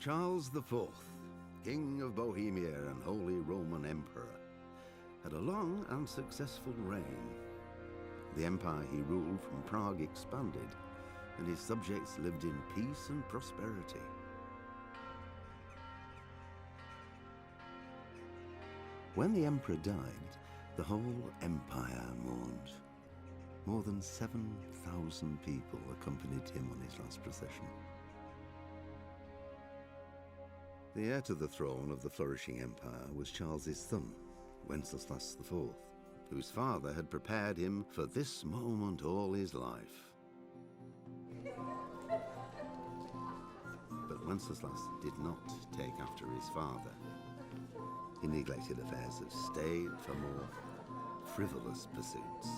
Charles IV, King of Bohemia and Holy Roman Emperor, had a long and successful reign. The empire he ruled from Prague expanded, and his subjects lived in peace and prosperity. When the emperor died, the whole empire mourned. More than 7,000 people accompanied him on his last procession. The heir to the throne of the flourishing empire was Charles's son, Wenceslas IV, whose father had prepared him for this moment all his life. But Wenceslas did not take after his father. He neglected affairs of state for more frivolous pursuits.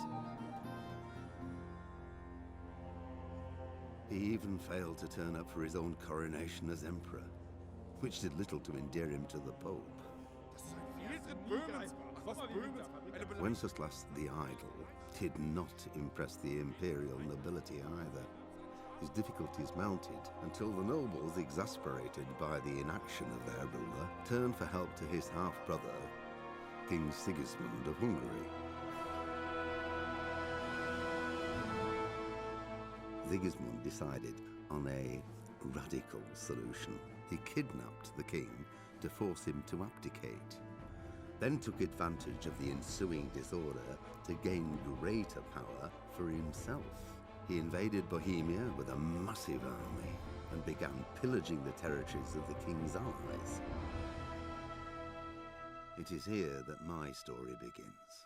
He even failed to turn up for his own coronation as emperor, which did little to endear him to the Pope. Wenceslas the Idle did not impress the imperial nobility either. His difficulties mounted until the nobles, exasperated by the inaction of their ruler, turned for help to his half-brother, King Sigismund of Hungary. Sigismund decided on a radical solution. He kidnapped the king to force him to abdicate, then took advantage of the ensuing disorder to gain greater power for himself. He invaded Bohemia with a massive army and began pillaging the territories of the king's allies. It is here that my story begins.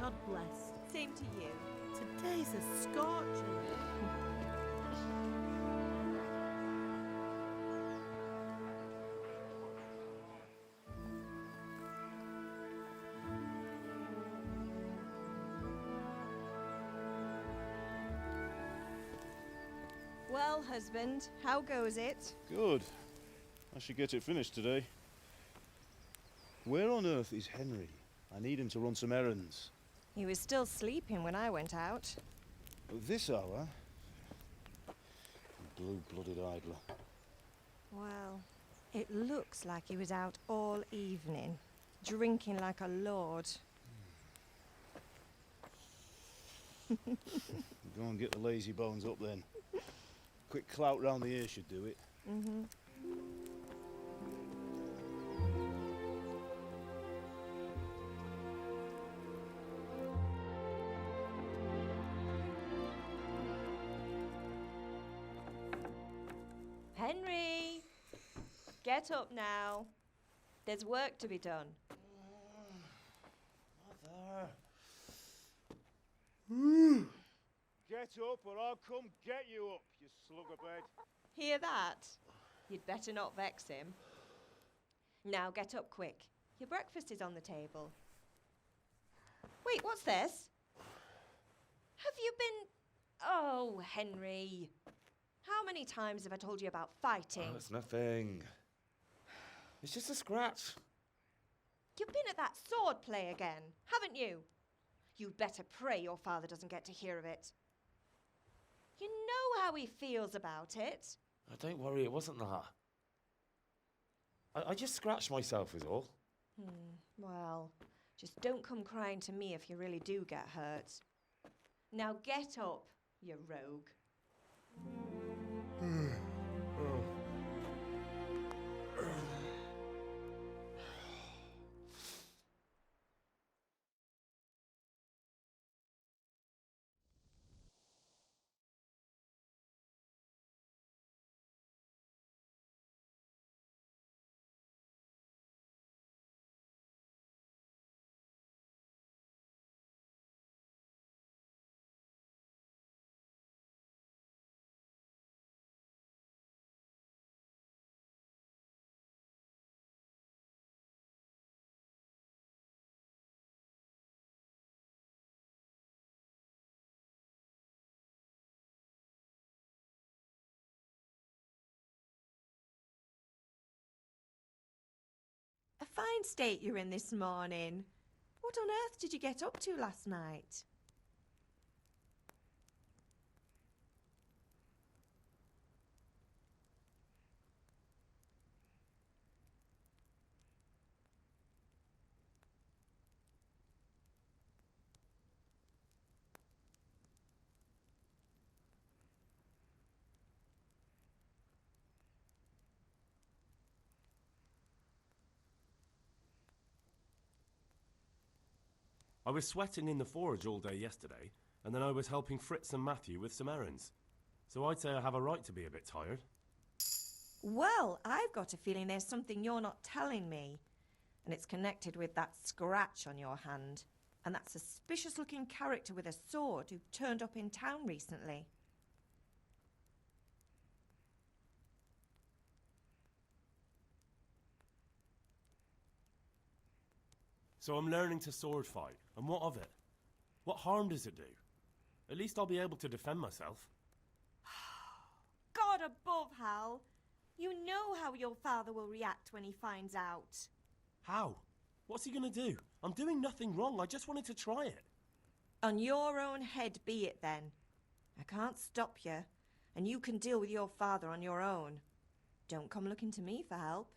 God bless. Same to you. Today's a scorcher. Well, husband, how goes it? Good. I should get it finished today. Where on earth is Henry? I need him to run some errands. He was still sleeping when I went out. At this hour? Blue-blooded idler. Well, it looks like he was out all evening, drinking like a lord. Go and get the lazy bones up then. Quick clout round the ear should do it. Mm-hmm. Henry! Get up now. There's work to be done. Mother! Get up or I'll come get you up, you slugabed. Hear that? You'd better not vex him. Now get up quick. Your breakfast is on the table. Wait, what's this? Have you been... Oh, Henry. How many times have I told you about fighting? Oh, it's nothing. It's just a scratch. You've been at that sword play again, haven't you? You'd better pray your father doesn't get to hear of it. You know how he feels about it. Oh, don't worry, it wasn't that. I just scratched myself is all. Well, just don't come crying to me if you really do get hurt. Now get up, you rogue. A fine state you're in this morning. What on earth did you get up to last night? I was sweating in the forge all day yesterday, and then I was helping Fritz and Matthew with some errands. So I'd say I have a right to be a bit tired. Well, I've got a feeling there's something you're not telling me. And it's connected with that scratch on your hand. And that suspicious-looking character with a sword who turned up in town recently. So I'm learning to sword fight, and what of it? What harm does it do? At least I'll be able to defend myself. God above, Hal. You know how your father will react when he finds out. How? What's he gonna do? I'm doing nothing wrong, I just wanted to try it. On your own head be it then. I can't stop you, and you can deal with your father on your own. Don't come looking to me for help.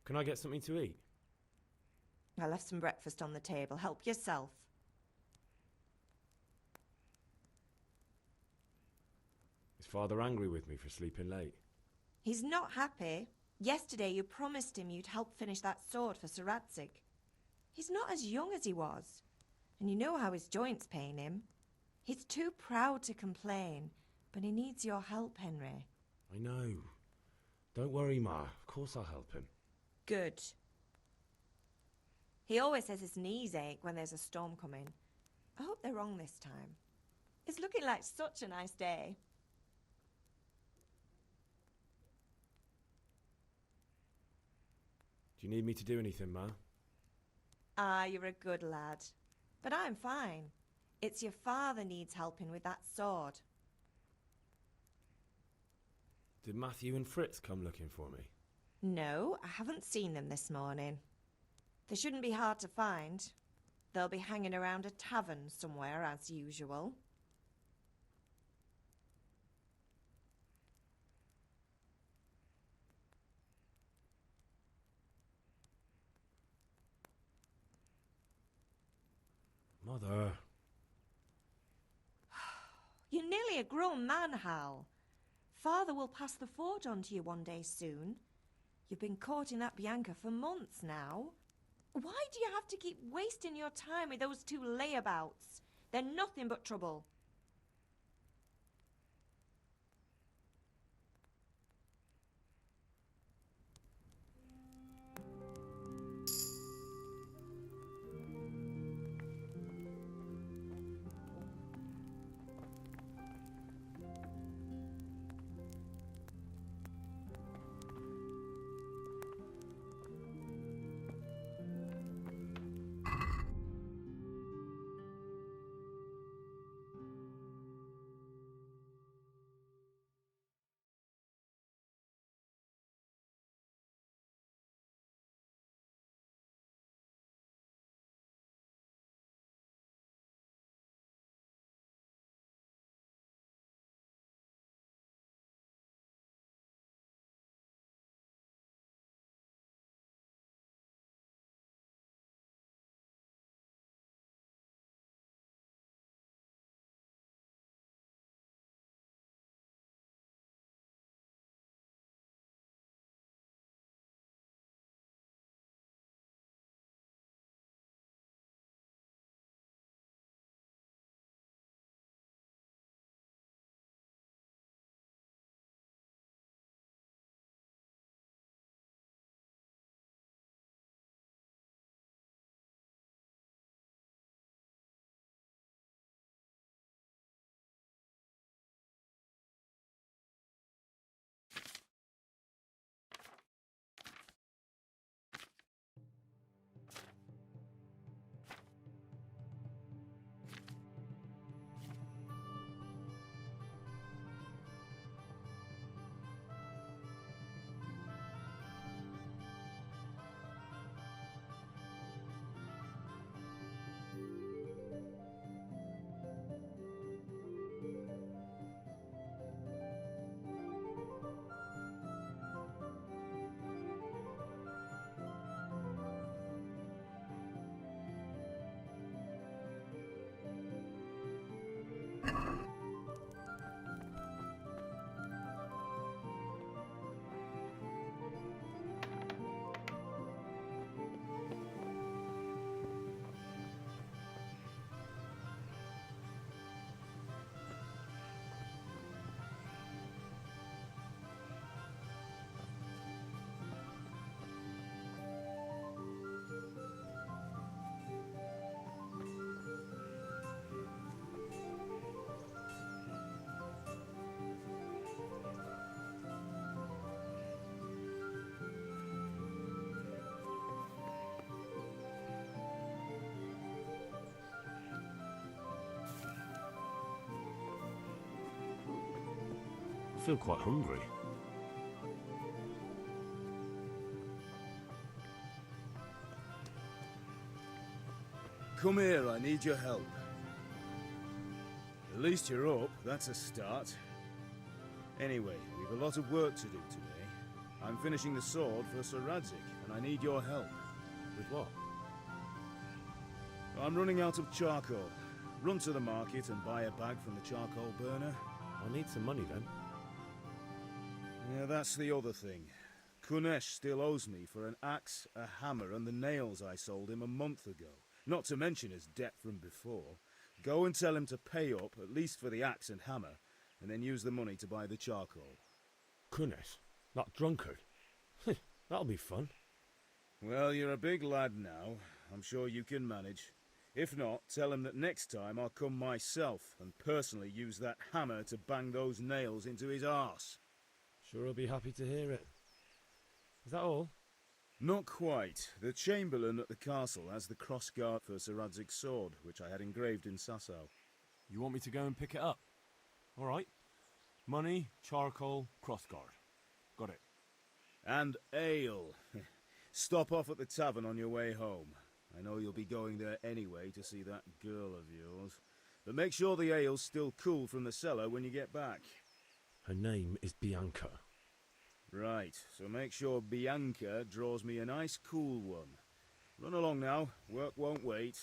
Can I get something to eat? I left some breakfast on the table. Help yourself. Is Father angry with me for sleeping late? He's not happy. Yesterday you promised him you'd help finish that sword for Sir Radzig. He's not as young as he was. And you know how his joints pain him. He's too proud to complain, but he needs your help, Henry. I know. Don't worry, Ma. Of course I'll help him. Good. He always says his knees ache when there's a storm coming. I hope they're wrong this time. It's looking like such a nice day. Do you need me to do anything, Ma? Ah, you're a good lad. But I'm fine. It's your father needs helping with that sword. Did Matthew and Fritz come looking for me? No, I haven't seen them this morning. They shouldn't be hard to find. They'll be hanging around a tavern somewhere, as usual. Mother. You're nearly a grown man, Hal. Father will pass the forge on to you one day soon. You've been courting that Bianca for months now. Why do you have to keep wasting your time with those two layabouts? They're nothing but trouble. I feel quite hungry. Come here, I need your help. At least you're up, that's a start. Anyway, we've a lot of work to do today. I'm finishing the sword for Sir Radzik, and I need your help. With what? I'm running out of charcoal. Run to the market and buy a bag from the charcoal burner. I'll need some money then. Yeah, that's the other thing. Kunesh still owes me for an axe, a hammer, and the nails I sold him a month ago. Not to mention his debt from before. Go and tell him to pay up, at least for the axe and hammer, and then use the money to buy the charcoal. Kunesh? That drunkard? That'll be fun. Well, you're a big lad now. I'm sure you can manage. If not, tell him that next time I'll come myself and personally use that hammer to bang those nails into his arse. Sure he'll be happy to hear it. Is that all? Not quite. The Chamberlain at the castle has the crossguard for Sir Radzig's sword, which I had engraved in Sasau. You want me to go and pick it up? All right. Money, charcoal, crossguard. Got it. And ale. Stop off at the tavern on your way home. I know you'll be going there anyway to see that girl of yours. But make sure the ale's still cool from the cellar when you get back. Her name is Bianca. Right, so make sure Bianca draws me a nice cool one. Run along now, work won't wait.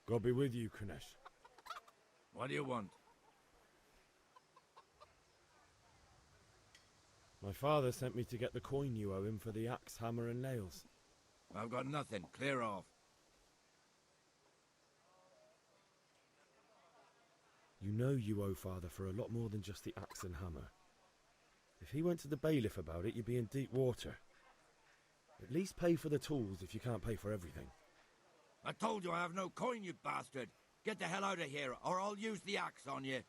God be with you, Kunesh. What do you want? My father sent me to get the coin you owe him for the axe, hammer and nails. I've got nothing. Clear off. You know you owe father for a lot more than just the axe and hammer. If he went to the bailiff about it, you'd be in deep water. At least pay for the tools if you can't pay for everything. I told you I have no coin, you bastard. Get the hell out of here, or I'll use the axe on you.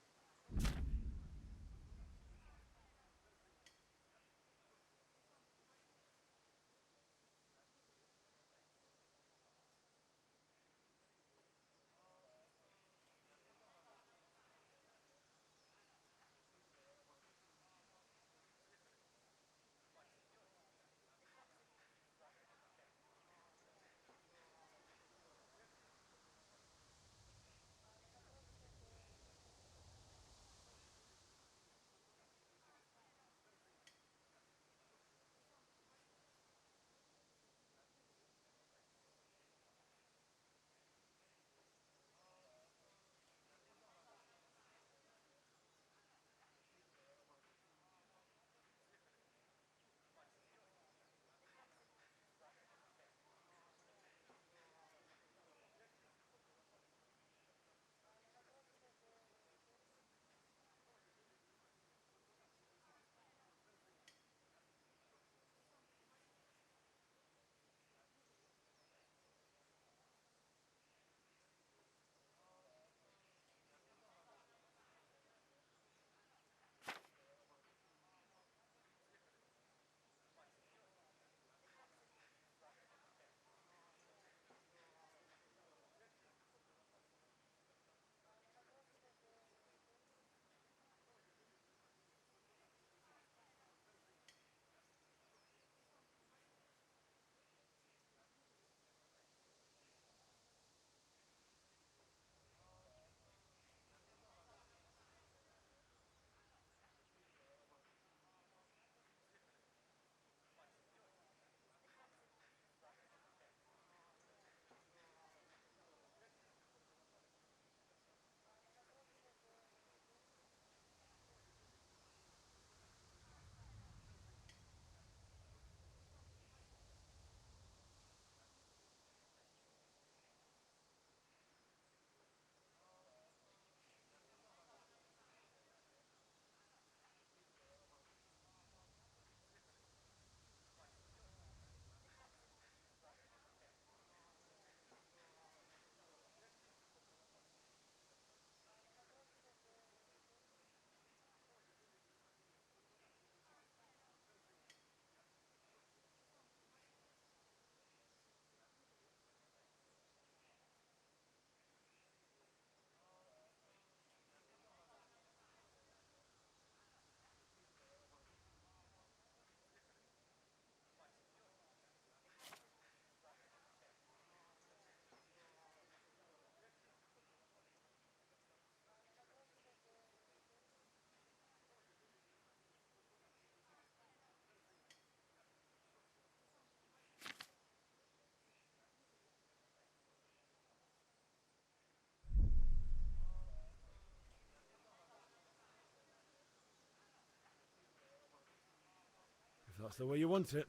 If that's the way you want it.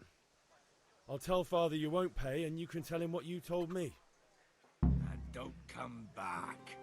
I'll tell Father you won't pay, and you can tell him what you told me. And don't come back.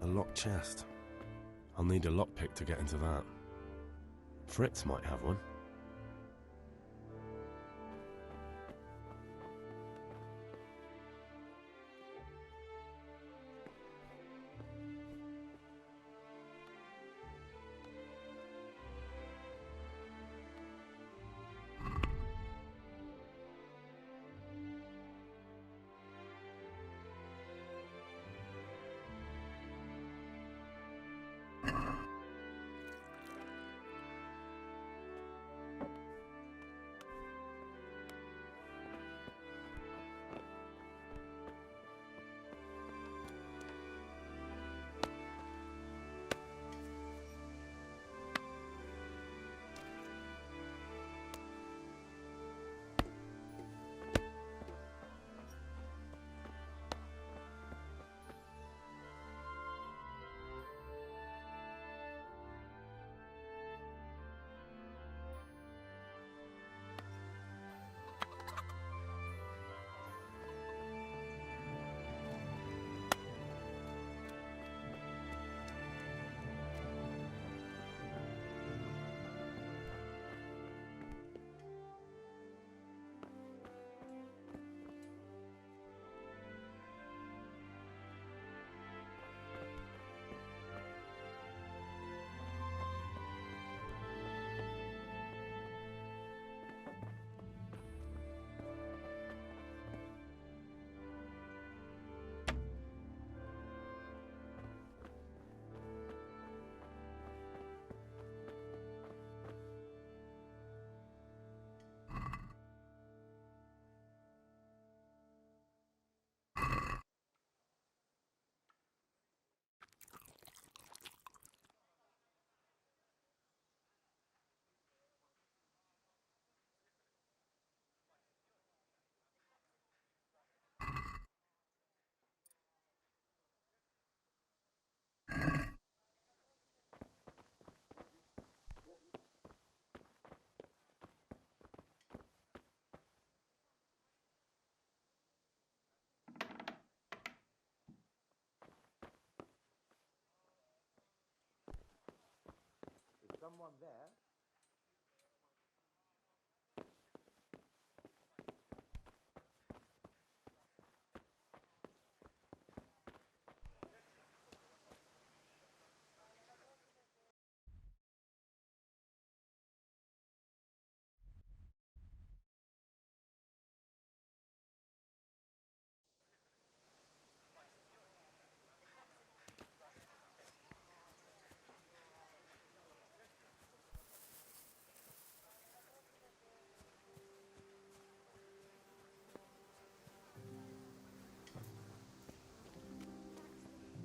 A locked chest. I'll need a lockpick to get into that. Fritz might have one. Someone there?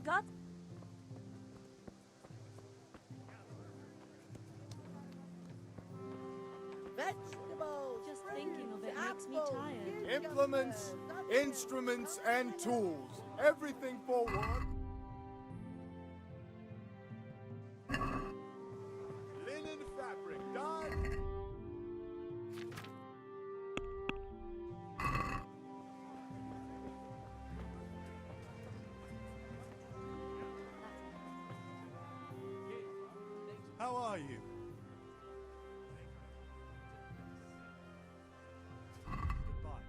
God? vegetables, Just thinking of it makes me apples, tired. Implements, instruments, and tools. Everything forward. Linen fabric done. How are you? Goodbye.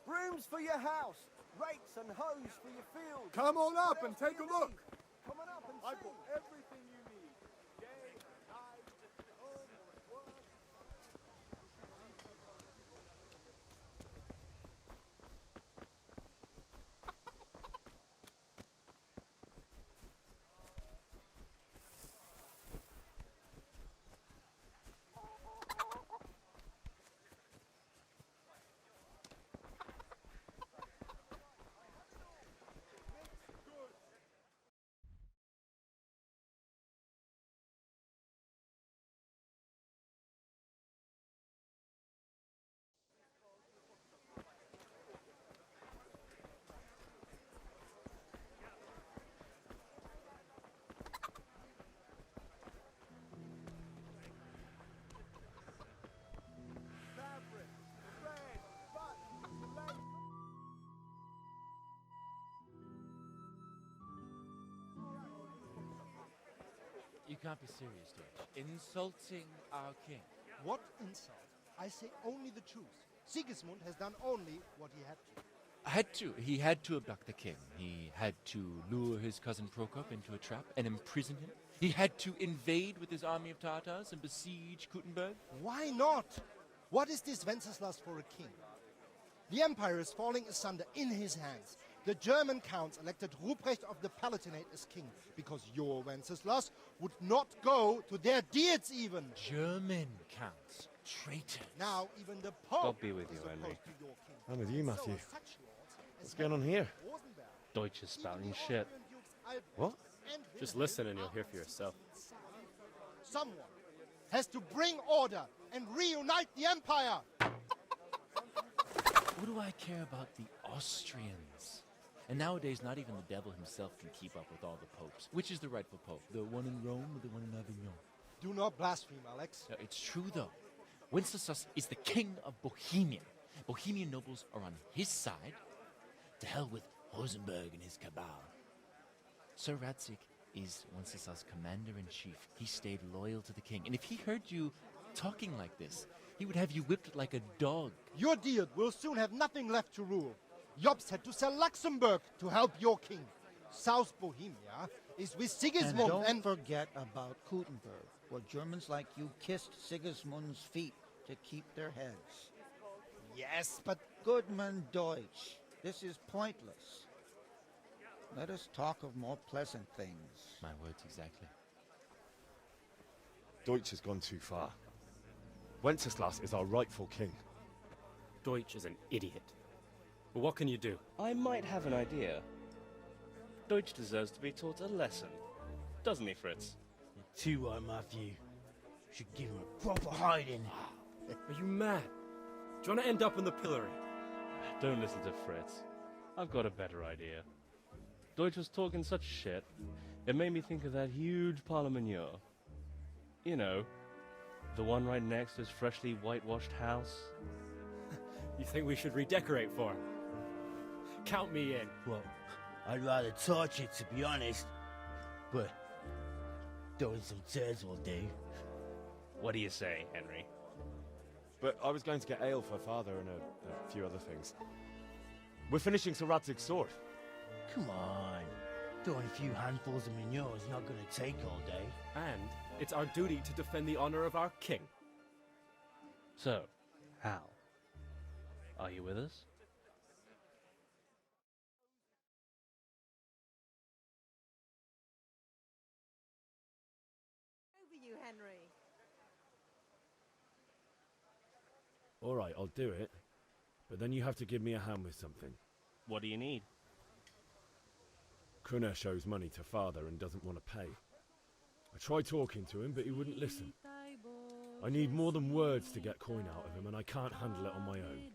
Brooms for your house, rakes and hoes for your fields. Come on up and take a look. Come on up and I've see. got everything you need. Day, night, home or at work. You can't be serious, George. Insulting our king. What insult? I say only the truth. Sigismund has done only what he had to. He had to abduct the king. He had to lure his cousin Prokop into a trap and imprison him. He had to invade with his army of Tartars and besiege Kuttenberg. Why not? What is this Wenceslas for a king? The empire is falling asunder in his hands. The German counts elected Ruprecht of the Palatinate as king because your Wenceslas would not go to their deeds even. German counts. Traitors. Now even the Pope God be with you, is Henry. opposed to your king. I'm with you, Matthew. So such lords What's going on here? Deutsch is spouting shit. What? Just listen and you'll hear for yourself. Someone has to bring order and reunite the empire. What do I care about the Austrians? And nowadays, not even the devil himself can keep up with all the popes. Which is the rightful pope? The one in Rome or the one in Avignon? Do not blaspheme, Alex. No, it's true, though. Wenceslas is the king of Bohemia. Bohemian nobles are on his side. To hell with Rosenberg and his cabal. Sir Radzik is Wenceslas' commander-in-chief. He stayed loyal to the king. And if he heard you talking like this, he would have you whipped like a dog. Your deed will soon have nothing left to rule. Jobst had to sell Luxembourg to help your king. South Bohemia is with Sigismund And don't forget about Gutenberg, where Germans like you kissed Sigismund's feet to keep their heads. Yes, but... Goodman Deutsch, this is pointless. Let us talk of more pleasant things. My words exactly. Deutsch has gone too far. Wenceslas is our rightful king. Deutsch is an idiot. But what can you do? I might have an idea. Deutsch deserves to be taught a lesson. Doesn't he, Fritz? You're too right, Matthew. Should give him a proper hiding. Are you mad? Do you want to end up in the pillory? Don't listen to Fritz. I've got a better idea. Deutsch was talking such shit, it made me think of that huge Parliament. You know, the one right next to his freshly whitewashed house. You think we should redecorate for him? Count me in. Well, I'd rather torch it, to be honest. But throwing some turds will do. What do you say, Henry? But I was going to get ale for father and a few other things. We're finishing Sir Radzig's sword. Come on. Throwing a few handfuls of manure is not going to take all day. And it's our duty to defend the honor of our king. So, Hal, are you with us? Over you, Henry. All right, I'll do it. But then you have to give me a hand with something. What do you need? Kunesh owes money to father and doesn't want to pay. I tried talking to him, but he wouldn't listen. I need more than words to get coin out of him, and I can't handle it on my own.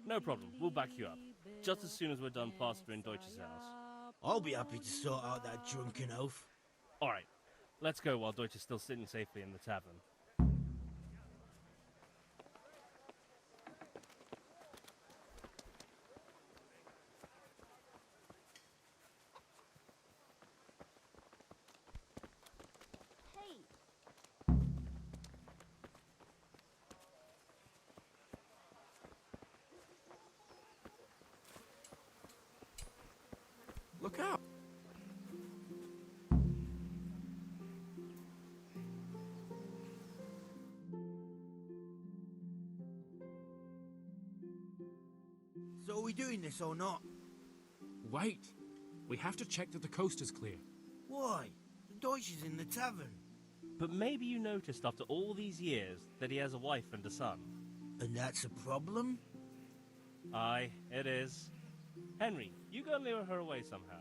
No problem, we'll back you up. Just as soon as we're done plastering Deutsch's house. I'll be happy to sort out that drunken oaf. Alright, let's go while Deutsch is still sitting safely in the tavern. Look out! So are we doing this or not? Wait. We have to check that the coast is clear. Why? The Deutsch is in the tavern. But maybe you noticed after all these years that he has a wife and a son. And that's a problem? Aye, it is. Henry, you go and lure her away somehow.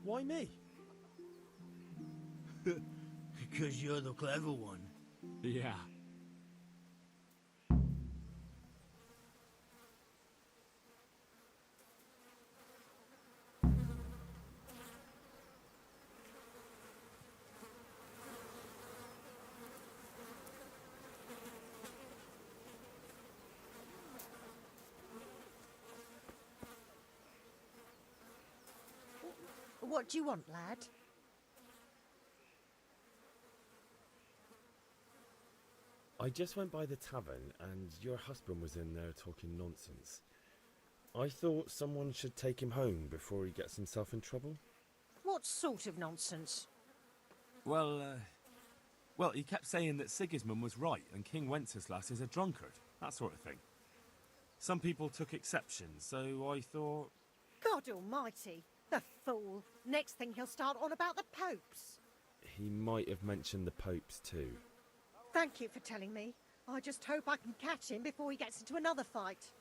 Why me? Because you're the clever one. Yeah. What do you want, lad? I just went by the tavern and your husband was in there talking nonsense. I thought someone should take him home before he gets himself in trouble. What sort of nonsense? Well, he kept saying that Sigismund was right and King Wenceslas is a drunkard, that sort of thing. Some people took exception, so I thought... God almighty, the fool. Next thing he'll start on about the popes. He might have mentioned the popes too. Thank you for telling me. I just hope I can catch him before he gets into another fight.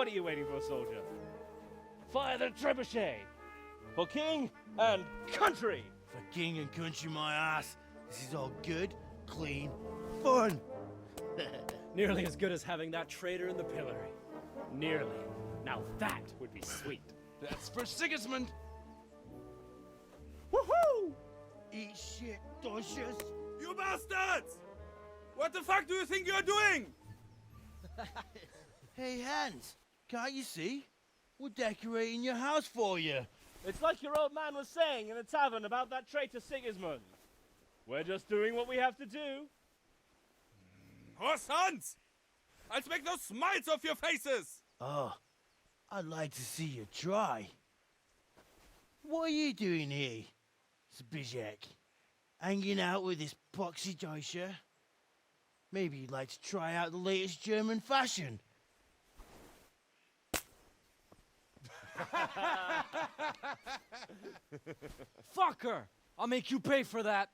What are you waiting for, soldier? Fire the trebuchet! For king and country! For king and country, my ass. This is all good, clean, fun. Nearly as good as having that traitor in the pillory. Nearly. Now that would be sweet. That's for Sigismund. Woohoo! Eat shit, Docious. You bastards! What the fuck do you think you're doing? Hey, Hans, can't you see? We're decorating your house for you. It's like your old man was saying in the tavern about that traitor Sigismund. We're just doing what we have to do. Oh, sons! I'll make those smiles off your faces! Oh, I'd like to see you try. What are you doing here, Zbyszek? Hanging out with this poxy Deutscher? Maybe you'd like to try out the latest German fashion. Fucker! I'll make you pay for that.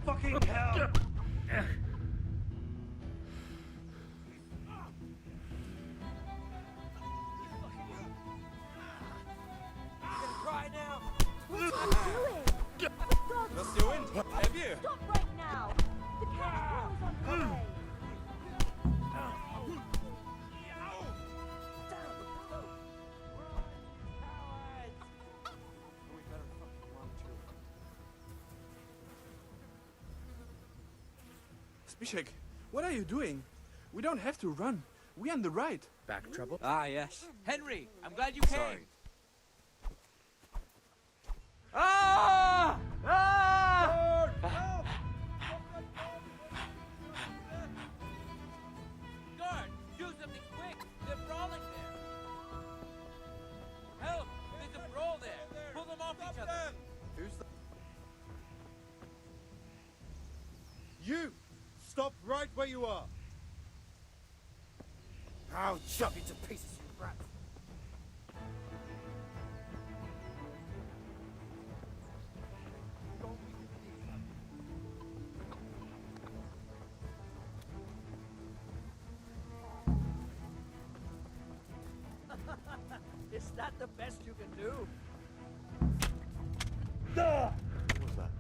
Fucking hell! Cry now! What are you doing? For God's Lost your wind, have you? Stop right now! The cat's paw is on the way! Zbyszek, what are you doing? We don't have to run. We're on the right. Back trouble? Ah, yes. Henry, I'm glad you came. Sorry. Ah! Ah! Guard, do something quick. They're brawling there. Help! There's a brawl there. Pull them off each other. Who's the... You! Stop right where you are! I'll chop you to pieces, you rat. Is that the best you can do? What was that?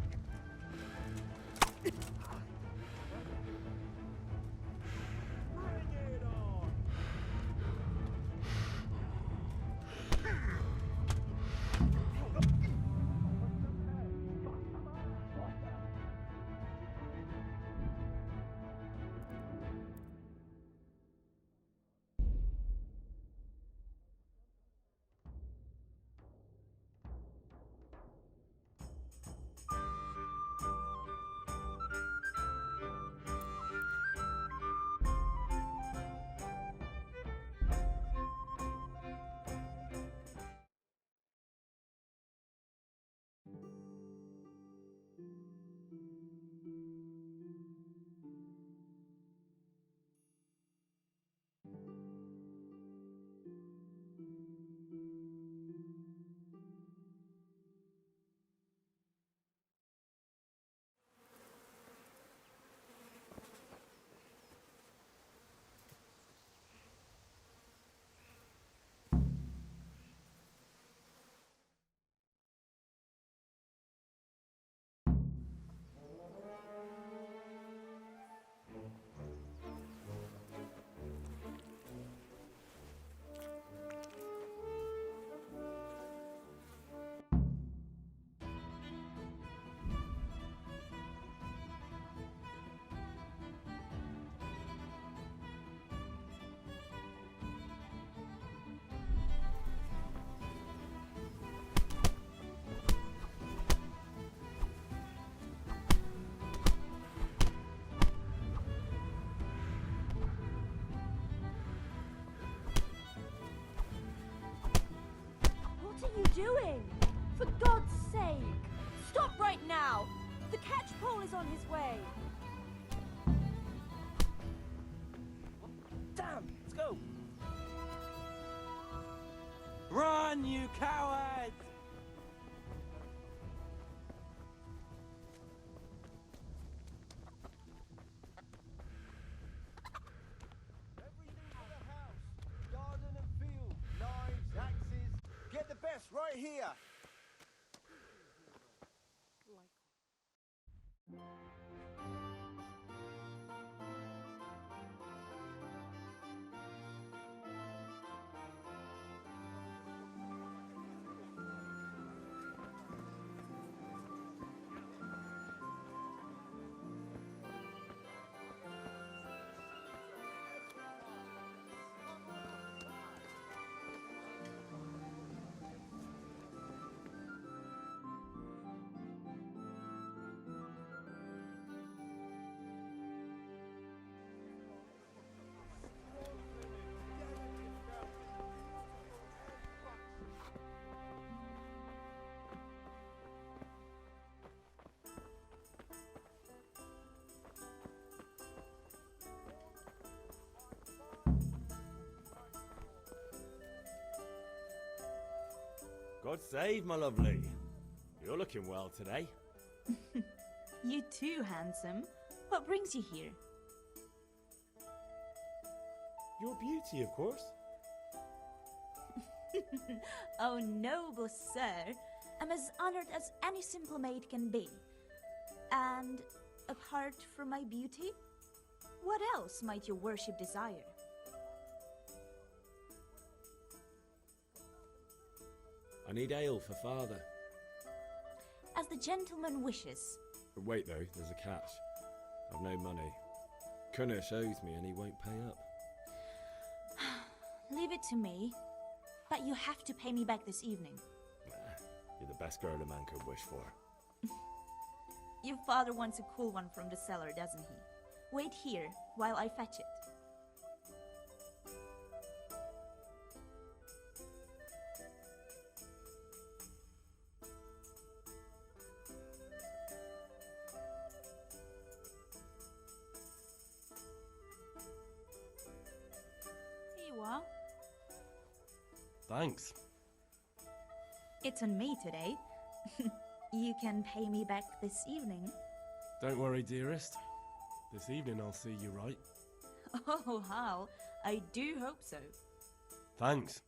doing? For God's sake! Stop right now! The catchpole is on his way! Damn! Let's go! Run, you cowards! Garden and field, knives, axes. Get the best right here. God save, my lovely. You're looking well today. You too, handsome. What brings you here? Your beauty, of course. Oh, noble sir. I'm as honored as any simple maid can be. And apart from my beauty, what else might your worship desire? I need ale for father. As the gentleman wishes. But wait though, there's a catch. I've no money. Kunnish owes me and he won't pay up. Leave it to me. But you have to pay me back this evening. Nah, you're the best girl a man could wish for. Your father wants a cool one from the cellar, doesn't he? Wait here while I fetch it. Here you are. Thanks. It's on me today. You can pay me back this evening. Don't worry, dearest. This evening I'll see you right. Oh, Hal, I do hope so. Thanks.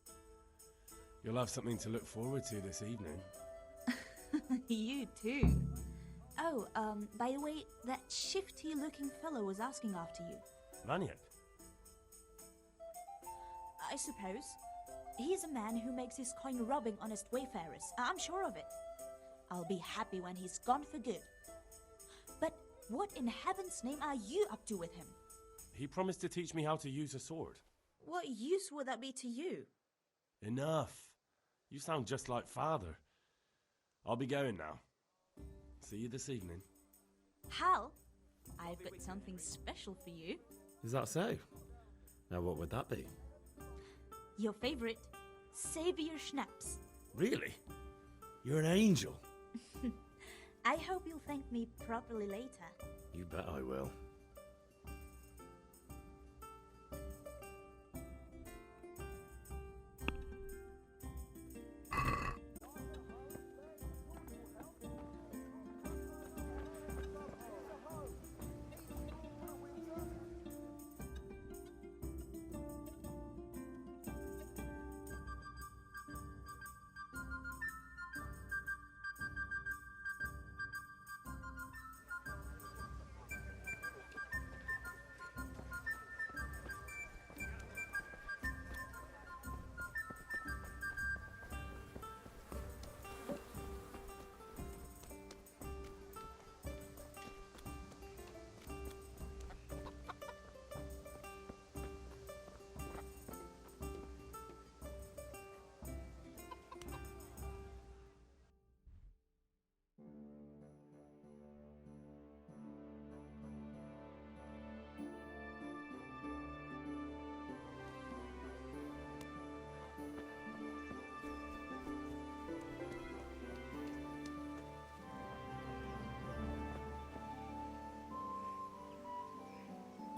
You'll have something to look forward to this evening. You too. Oh, by the way, that shifty-looking fellow was asking after you. Maniac? I suppose. He's a man who makes his coin robbing honest wayfarers. I'm sure of it. I'll be happy when he's gone for good. But what in heaven's name are you up to with him? He promised to teach me how to use a sword. What use would that be to you? Enough. You sound just like father. I'll be going now. See you this evening. Hal, I've got something special for you. Is that so? Now what would that be? Your favorite, Savior Schnapps. Really? You're an angel. I hope you'll thank me properly later. You bet I will.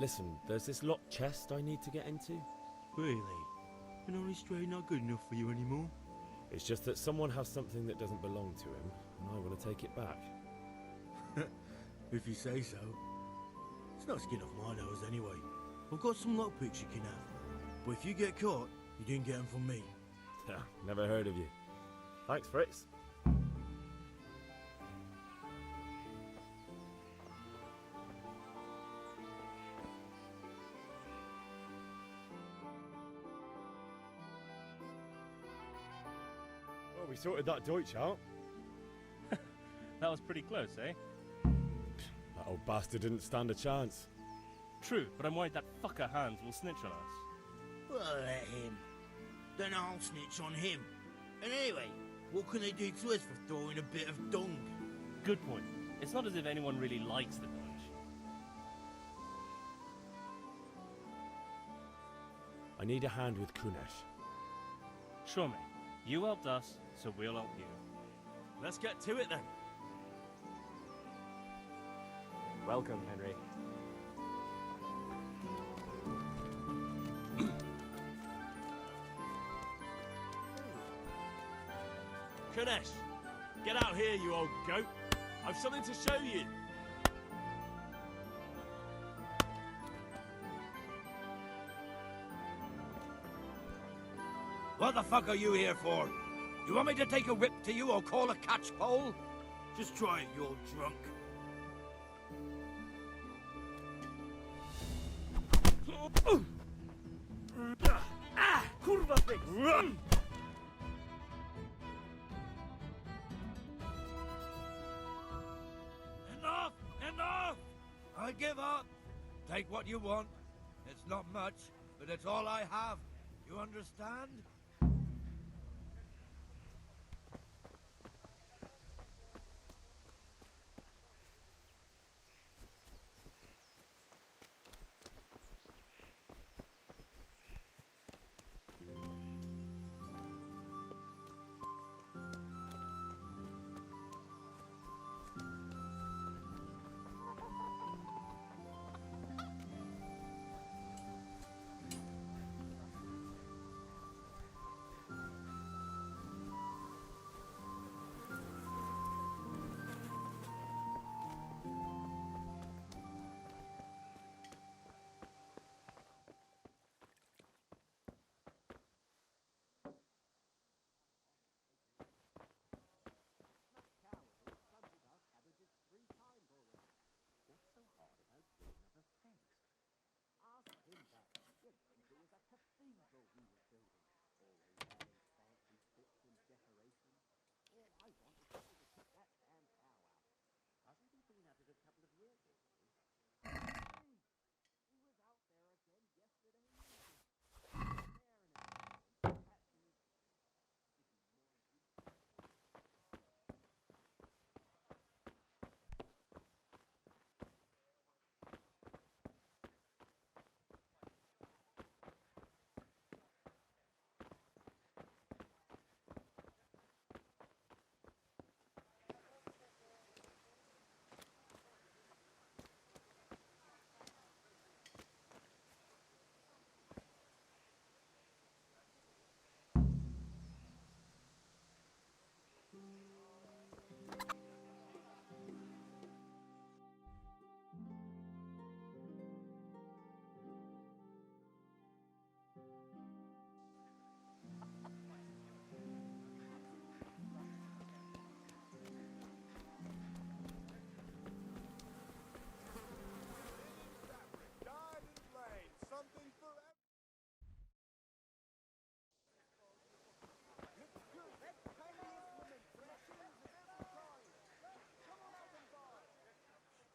Listen, there's this locked chest I need to get into. Really? An honest trade not good enough for you anymore? It's just that someone has something that doesn't belong to him, and I want to take it back. If you say so. It's not skin off my nose anyway. I've got some lockpicks you can have. But if you get caught, you didn't get them from me. Never heard of you. Thanks, Fritz. Well, we sorted that Deutsch out. That was pretty close, eh? That old bastard didn't stand a chance. True, but I'm worried that fucker Hans will snitch on us. Well, let him. Then I'll snitch on him. And anyway, what can they do to us for throwing a bit of dung? Good point. It's not as if anyone really likes the Deutsch. I need a hand with Kunesh. Sure, mate. You helped us, so we'll help you. Let's get to it then. Welcome, Henry. Kunesh, get out here, you old goat. I've something to show you. What the fuck are you here for? You want me to take a whip to you or call a catchpole? Just try it, you old drunk. Kurwa fix! Enough! Enough! I give up. Take what you want. It's not much, but it's all I have. You understand?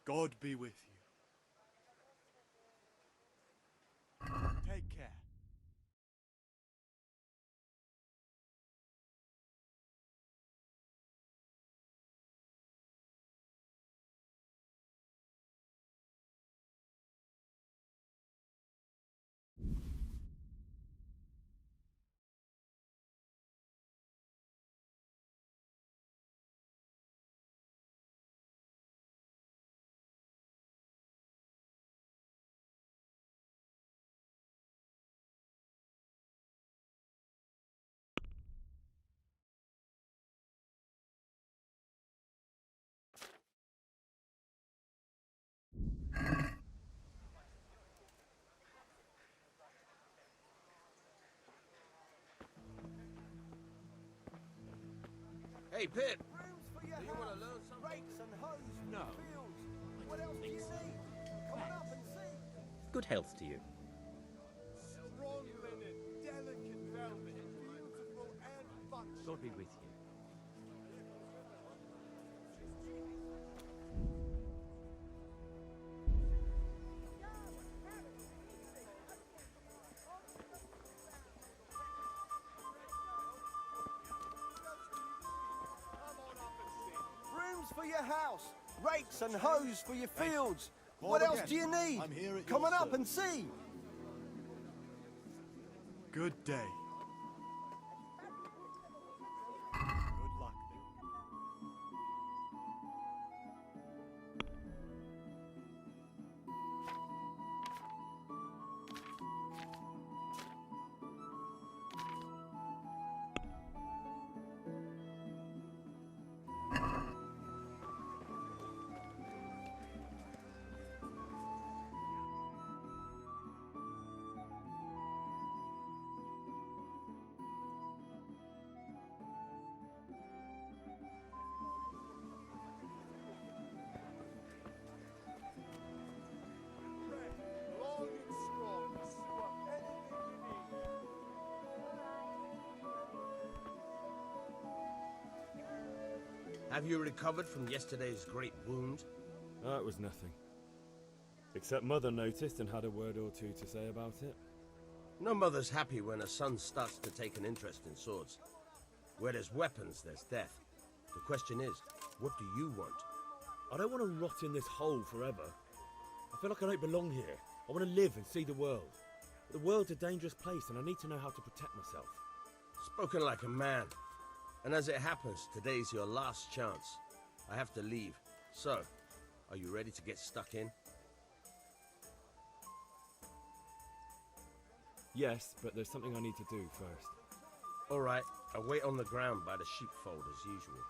God be with you. Take care. Hey, Pip. Rooms for your Do you house. want to learn something? Rakes and hoes for No. your fields. What else do you need? Come on up and see. Good health to you. Strong linen, delicate velvet, beautiful and bunched. God be with you. Rooms for your house. Rakes and hoes for your fields. Call What else again. do you need? I'm here at Come your on up service. and see. Good day. Good luck then. Long and strong. Sew up anything you need. Have you recovered from yesterday's great wound? It was nothing. Except Mother noticed and had a word or two to say about it. No mother's happy when a son starts to take an interest in swords. Where there's weapons, there's death. The question is, what do you want? I don't want to rot in this hole forever. I feel like I don't belong here. I want to live and see the world. But the world's a dangerous place and I need to know how to protect myself. Spoken like a man. And as it happens, today's your last chance. I have to leave. So, are you ready to get stuck in? Yes, but there's something I need to do first. All right, I'll wait on the ground by the sheepfold as usual.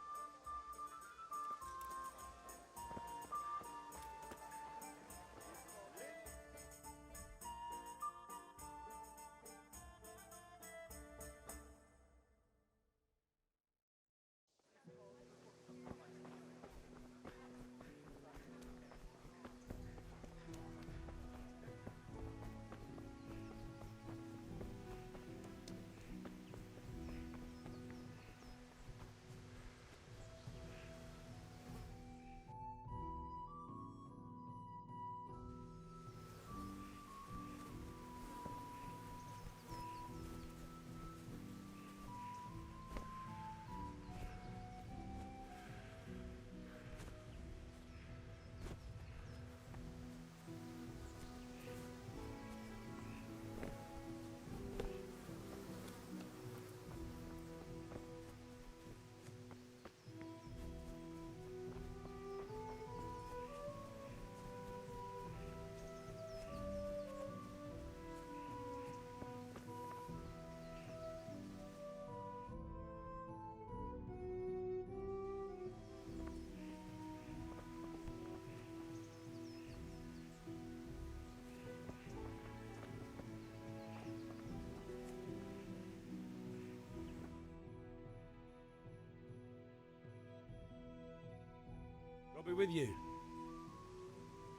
I'll be with you.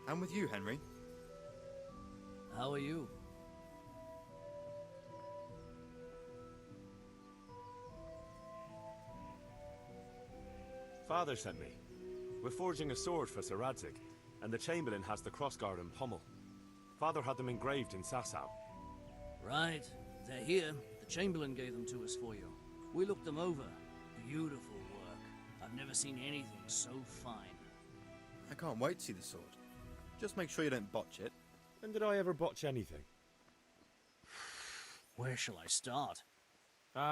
And with you, Henry. How are you? Father sent me. We're forging a sword for Sir Radzig, and the Chamberlain has the crossguard and pommel. Father had them engraved in Sasau. Right. They're here. The Chamberlain gave them to us for you. We looked them over. Beautiful work. I've never seen anything so fine. I can't wait to see the sword. Just make sure you don't botch it. When did I ever botch anything? Where shall I start?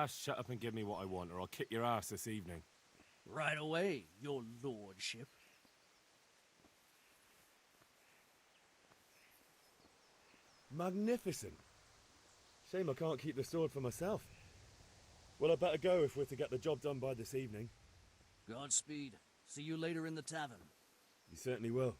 Shut up and give me what I want, or I'll kick your ass this evening. Right away, your lordship. Magnificent. Shame I can't keep the sword for myself. Well, I better go if we're to get the job done by this evening. Godspeed. See you later in the tavern. You certainly will.